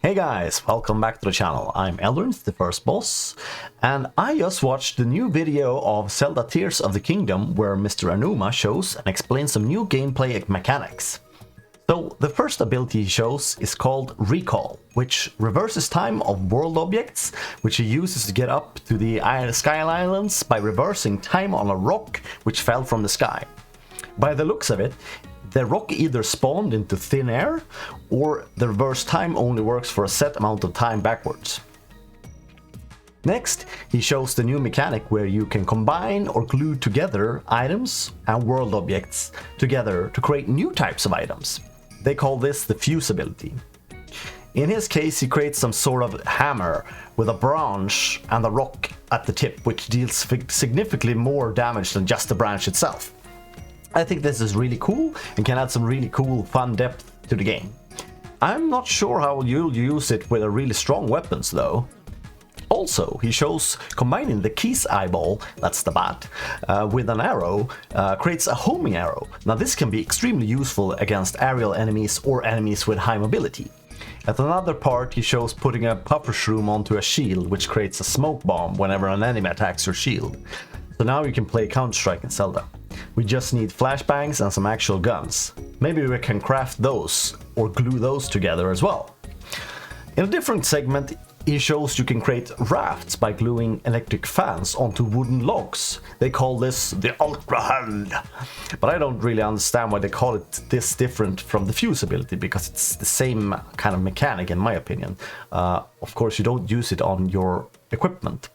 Hey guys, welcome back to the channel. I'm Elrinth, the first boss, and I just watched the new video of Zelda Tears of the Kingdom where Mr. Anuma shows and explains some new gameplay mechanics. So the first ability he shows is called Recall, which reverses time of world objects, which he uses to get up to the Sky Islands by reversing time on a rock which fell from the sky. By the looks of it, the rock either spawned into thin air, or the reverse time only works for a set amount of time backwards. Next, he shows the new mechanic where you can combine or glue together items and world objects together to create new types of items. They call this the fuse ability. In his case, he creates some sort of hammer with a branch and a rock at the tip, which deals significantly more damage than just the branch itself. I think this is really cool and can add some really cool fun depth to the game. I'm not sure how you'll use it with a really strong weapons though. Also, he shows combining the Keys eyeball, that's the bat, with an arrow creates a homing arrow. Now this can be extremely useful against aerial enemies or enemies with high mobility. At another part, he shows putting a puffer shroom onto a shield, which creates a smoke bomb whenever an enemy attacks your shield. So now you can play Counter-Strike in Zelda. We just need flashbangs and some actual guns. Maybe we can craft those or glue those together as well. In a different segment, he shows you can create rafts by gluing electric fans onto wooden logs. They call this the Ultra Hand. But I don't really understand why they call it this different from the fuse ability, because it's the same kind of mechanic in my opinion. Of course, you don't use it on your equipment.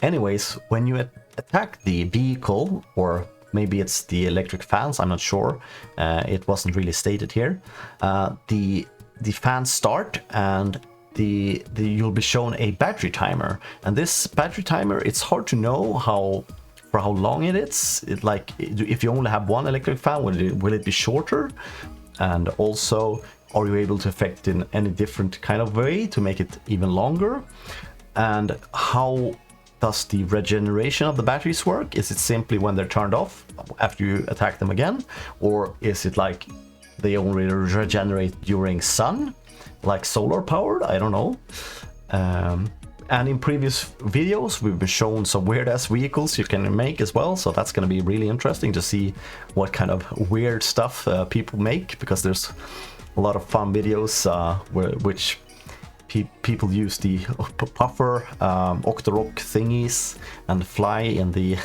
Anyways, when you attack the vehicle, or maybe it's the electric fans, I'm not sure, it wasn't really stated here, the fans start and you'll be shown a battery timer, and this battery timer, it's hard to know for how long it is. If you only have one electric fan, will it be shorter? And also, are you able to affect it in any different kind of way to make it even longer? And how does the regeneration of the batteries work? Is it simply when they're turned off after you attack them again? Or is it like they only regenerate during sun? Like solar powered? I don't know. And in previous videos, we've been shown some weird ass vehicles you can make as well. So that's going to be really interesting to see what kind of weird stuff people make, because there's a lot of fun videos which people use the puffer Octorok thingies and fly in the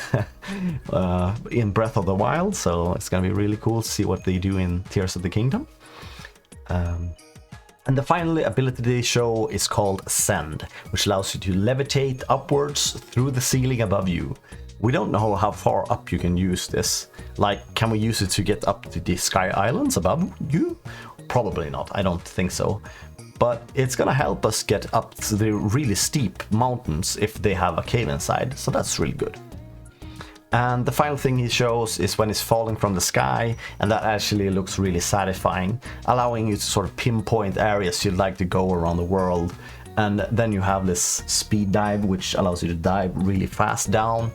in Breath of the Wild, so it's gonna be really cool to see what they do in Tears of the Kingdom. And the final ability they show is called Ascend, which allows you to levitate upwards through the ceiling above you. We don't know how far up you can use this. Like, can we use it to get up to the Sky Islands above you? Probably not, I don't think so. But it's gonna help us get up to the really steep mountains if they have a cave inside, so that's really good. And the final thing he shows is when it's falling from the sky, and that actually looks really satisfying, allowing you to sort of pinpoint areas you'd like to go around the world. And then you have this speed dive, which allows you to dive really fast down.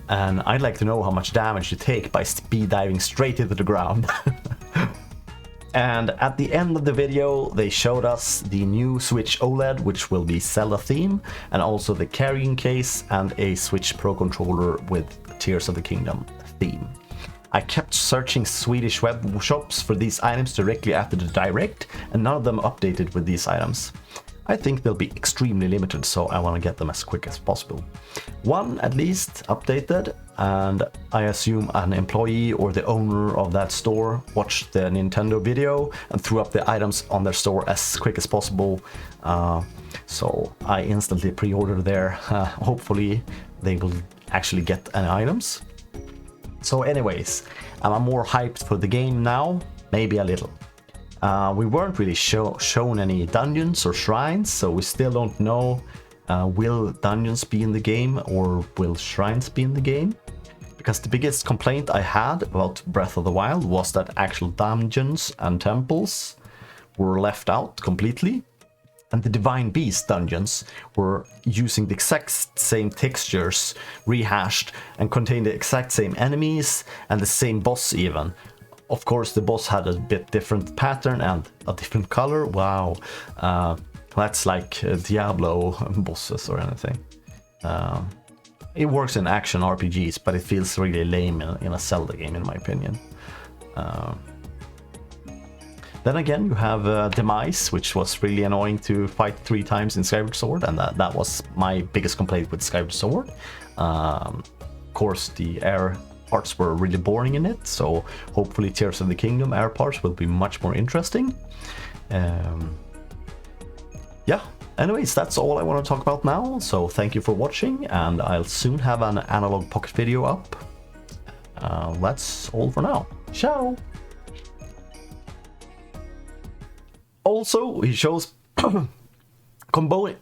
And I'd like to know how much damage you take by speed diving straight into the ground. And at the end of the video, they showed us the new Switch OLED, which will be Zelda theme, and also the carrying case and a Switch Pro controller with Tears of the Kingdom theme. I kept searching Swedish web shops for these items directly after the direct, and none of them updated with these items. I think they'll be extremely limited, so I want to get them as quick as possible. One at least updated, and I assume an employee or the owner of that store watched the Nintendo video and threw up the items on their store as quick as possible. So I instantly pre-ordered there. Hopefully they will actually get any items. So anyways, am I more hyped for the game now? Maybe a little. We weren't really shown any dungeons or shrines, so we still don't know will dungeons be in the game or will shrines be in the game. Because the biggest complaint I had about Breath of the Wild was that actual dungeons and temples were left out completely. And the Divine Beast dungeons were using the exact same textures rehashed and contained the exact same enemies and the same boss even. Of course, the boss had a bit different pattern and a different color. Wow. That's like Diablo bosses or anything. It works in action RPGs, but it feels really lame in a Zelda game, in my opinion. Then again, you have Demise, which was really annoying to fight 3 times in Skyward Sword, and that was my biggest complaint with Skyward Sword. Of course, the air parts were really boring in it, so hopefully Tears of the Kingdom air parts will be much more interesting. Yeah, anyways, that's all I want to talk about now, so thank you for watching, and I'll soon have an Analog Pocket video up. That's all for now. Ciao! Also, he shows comboing.